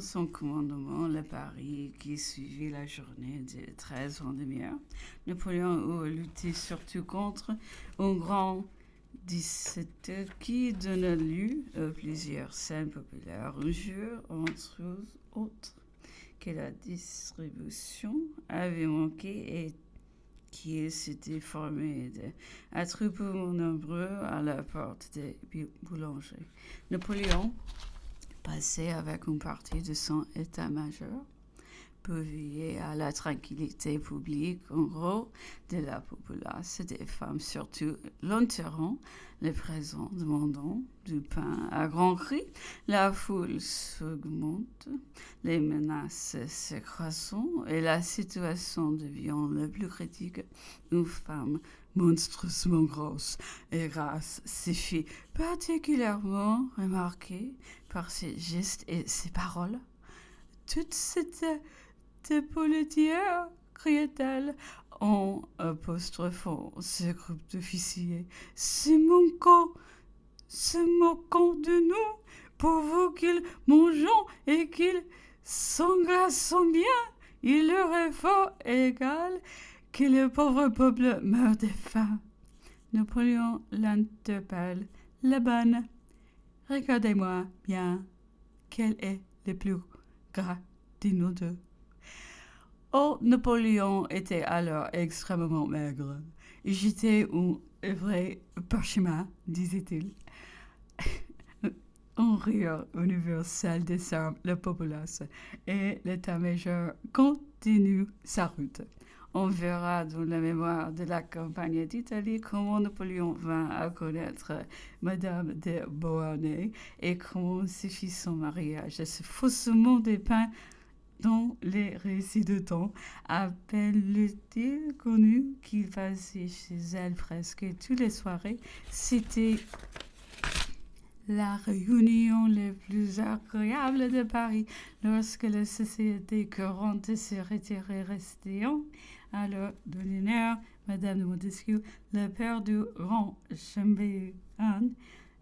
Son commandement, le Paris qui suivit la journée de 13 Vendémiaire, Napoléon a lutté surtout contre un grand dictateur qui donna lieu à plusieurs scènes populaires. Un jour, entre autres, que la distribution avait manqué et qu'il s'était formé un troupeau nombreux à la porte des boulangers. Napoléon passait avec une partie de son état-major pour veiller à la tranquillité publique en gros de la populace des femmes, surtout l'enterrant, les présents demandant du pain à grands cris. La foule s'augmente, les menaces s'accroissent et la situation devient la plus critique. Une femme monstrueusement grosse et grasse se fit particulièrement remarquer par ses gestes et ses paroles. Toute cette politière, cria-t-elle en apostrophant ce groupe d'officiers, se moquant de nous, pourvu qu'ils mangent et qu'ils s'engraissent bien, il leur est fort égal que le pauvre peuple meurt de faim. Napoléon l'interpelle. La bonne, regardez-moi bien, quel est le plus gras de nous deux? Oh, Napoléon était alors extrêmement maigre. J'étais un vrai parchemin, disait-il. Un rire universel descend la populace et l'état-major continue sa route. On verra dans la mémoire de la campagne d'Italie comment Napoléon vint à connaître Madame de Beauharnais et comment se fit son mariage. Ce faussement dépeint dans les récits de temps, appelle-t-il connu qu'il passait chez elle presque toutes les soirées. C'était la réunion la plus agréable de Paris lorsque la société courante se retirait restant à l'heure de l'honneur. Madame de Montesquieu, le père du grand chambellan,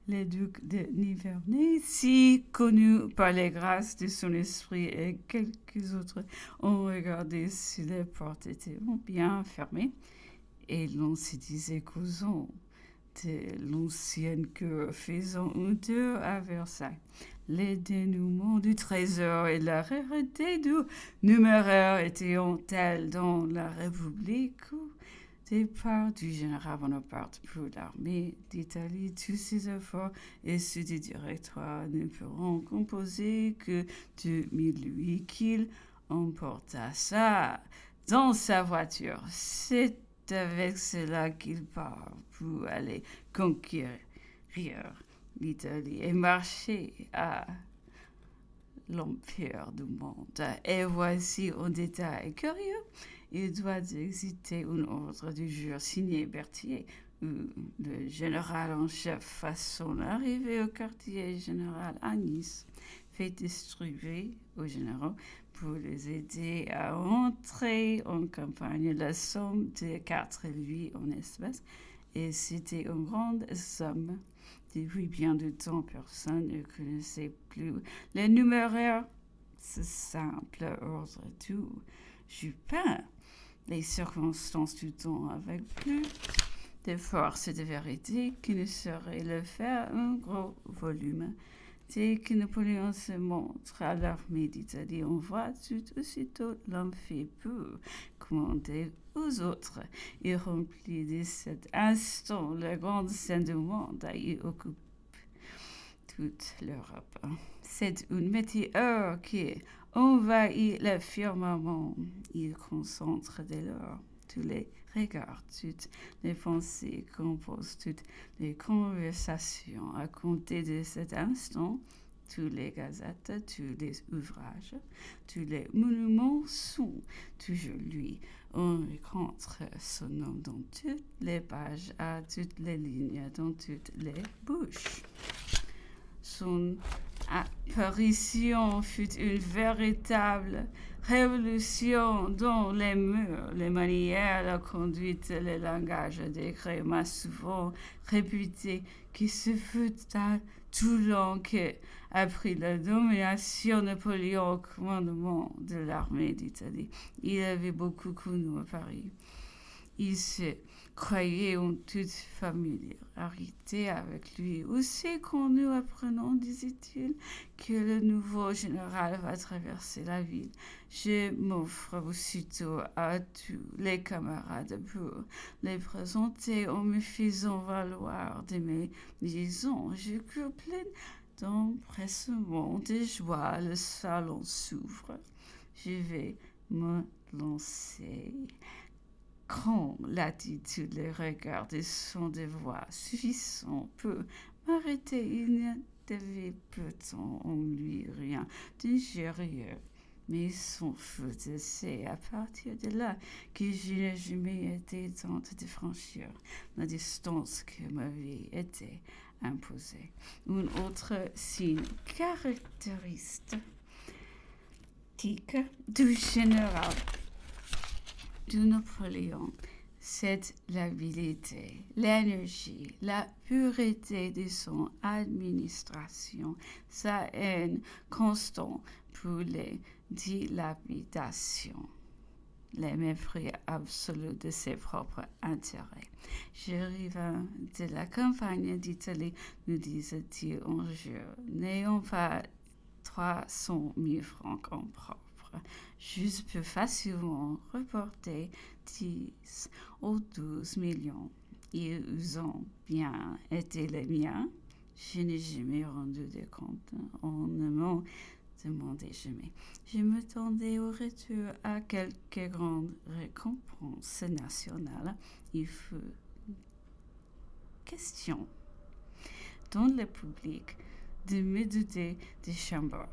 le duc de Nivernais, si connu par les grâces de son esprit, et quelques autres ont regardé si les portes étaient bien fermées, et l'on se disait causant de l'ancienne cour faisant un tour à Versailles. Les dénouements du trésor et la rareté du numéraire étaient tels dans la République où départ du général Bonaparte pour l'armée d'Italie, tous ses efforts et ceux du directoire ne pourront composer que de 1000 louis qu'il emporta ça dans sa voiture. C'est avec cela qu'il part pour aller conquérir l'Italie et marcher à l'empire du monde. Et voici un détail curieux. Il doit exécuter un ordre du jour signé Berthier, où le général en chef, à son arrivée au quartier général à Nice, fait distribuer aux généraux pour les aider à entrer en campagne la somme de 4 louis en espèces. Et c'était une grande somme. Depuis bien de temps, personne ne connaissait plus les numéraires. Ce simple ordre tout Jupin. Les circonstances du temps avec plus de force et de vérité qui ne saurait le faire un gros volume. Dès que Napoléon se montre à l'armée d'Italie, on voit tout aussitôt l'amphithéâtre pour commander aux autres. Il remplit de cet instant la grande scène du monde et occupe toute l'Europe. C'est une météore qui envahit le firmament. Il concentre dès lors tous les regards, toutes les pensées, compose toutes les conversations. À compter de cet instant, toutes les gazettes, tous les ouvrages, tous les monuments sont toujours lui. On rencontre son nom dans toutes les pages, à toutes les lignes, dans toutes les bouches. Son apparition fut une véritable révolution dans les mœurs, les manières, la conduite, le langage décret m'a souvent réputé que ce fut à Toulon que, Après la nomination de Napoléon au commandement de l'armée d'Italie, il avait beaucoup connu à Paris. Il se croyait en toute familiarité avec lui. Aussi quand nous apprenons, disait-il, que le nouveau général va traverser la ville, je m'offre aussitôt à tous les camarades pour les présenter en me faisant valoir de mes liaisons. Je cours pleine d'empressement, de joie, le salon s'ouvre. Je vais me lancer. Quand l'attitude, les regards, des sons de voix suffisants pour m'arrêter, il ne devait pourtant en lui rien d'injurieux. Mais son feu c'est à partir de là que je n'ai jamais été tente de franchir la distance qui m'avait été imposée. Un autre signe caractéristique du général de Napoléon, c'est l'habileté, l'énergie, la pureté de son administration, sa haine constante pour les dilapidations, le mépris absolu de ses propres intérêts. J'arrive de la campagne d'Italie, nous disait-il un jour, n'ayons pas 300 000 francs en propre. Juste plus facilement reporter 10 ou 12 millions. Ils ont bien été les miens. Je n'ai jamais rendu de compte. On ne m'en demandait jamais. Je me tendais au retour à quelques grandes récompenses nationales. Il fut question dans le public de me douter des chambres.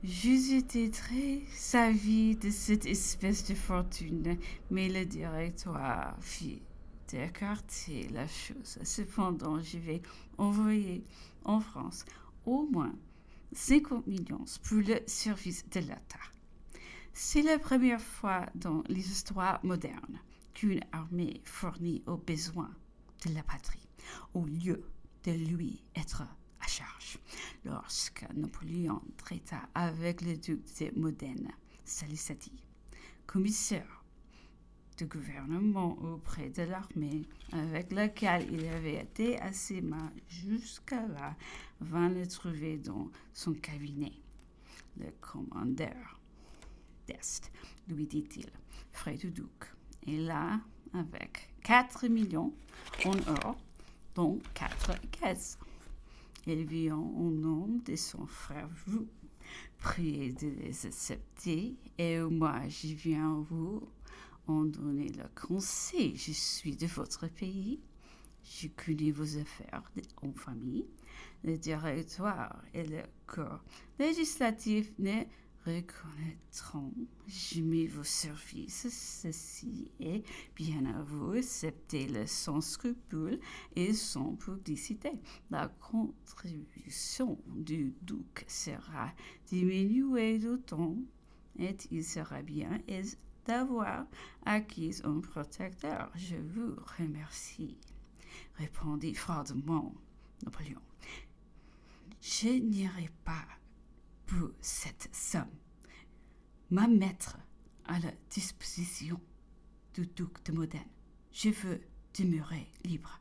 J'eusse été très savie de cette espèce de fortune, mais le directoire fit d'écarter la chose. Cependant, je vais envoyer en France au moins 50 millions pour le service de l'État. C'est la première fois dans l'histoire moderne qu'une armée fournit aux besoins de la patrie, au lieu de lui être à charge. Lorsque Napoléon traita avec le duc de Modène, Salicetti, commissaire de gouvernement auprès de l'armée avec laquelle il avait été assez mal jusqu'à-là, vint le trouver dans son cabinet. Le commandeur d'Est, lui dit-il, frère du duc, est là avec 4 millions en or, dont 4 caisses. Il vient au nom de son frère, vous priez de les accepter, et moi je viens vous en donner le conseil. Je suis de votre pays, je connais vos affaires en famille. Le directoire et le corps législatif ne reconnaîtront jamais vos services. Ceci est bien à vous, acceptez-le sans scrupule et sans publicité. La contribution du duc sera diminuée d'autant et il sera bien aisé d'avoir acquis un protecteur. Je vous remercie, répondit froidement Napoléon. Je n'irai pas pour cette somme me mettre à la disposition du duc de Modène. Je veux demeurer libre.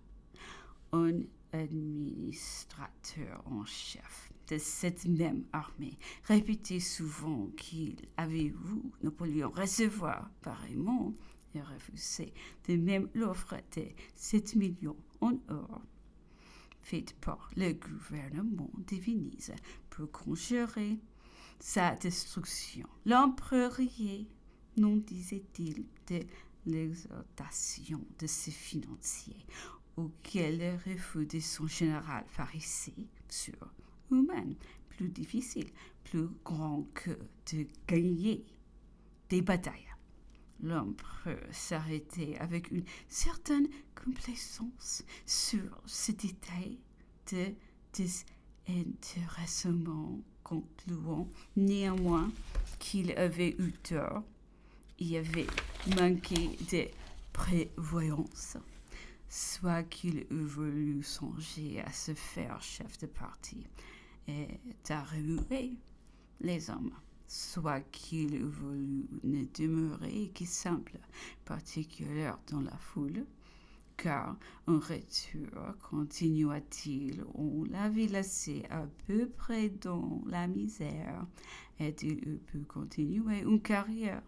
Un administrateur en chef de cette même armée répétait souvent qu'il avait vu Napoléon recevoir pareillement et refuser de même l'offre de 7 millions en or faite par le gouvernement de Venise pour conjurer sa destruction. L'empereur riait, non disait-il, de l'exaltation de ses financiers, auquel le refus de son général paraissait surhumain, plus difficile, plus grand que de gagner des batailles. L'empereur s'arrêtait avec une certaine complaisance sur ce détail de désintéressement, concluant néanmoins qu'il avait eu tort et avait manqué de prévoyance, soit qu'il eût voulu songer à se faire chef de parti est à remuer les hommes, soit qu'il voulut ne demeurer que simple particulier dans la foule, car en retour continua-t-il, on l'avait laissé à peu près dans la misère, et il eût pu continuer une carrière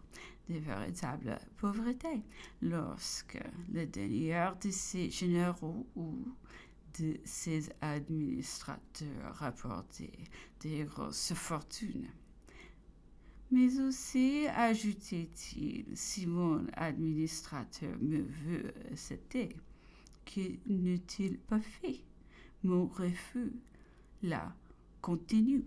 de véritable pauvreté lorsque le dernier de ses généraux ou de ses administrateurs rapportait des grosses fortunes. Mais aussi, ajoutait-il, si mon administrateur me veut accepter, que n'est-il pas fait? Mon refus, là, continue.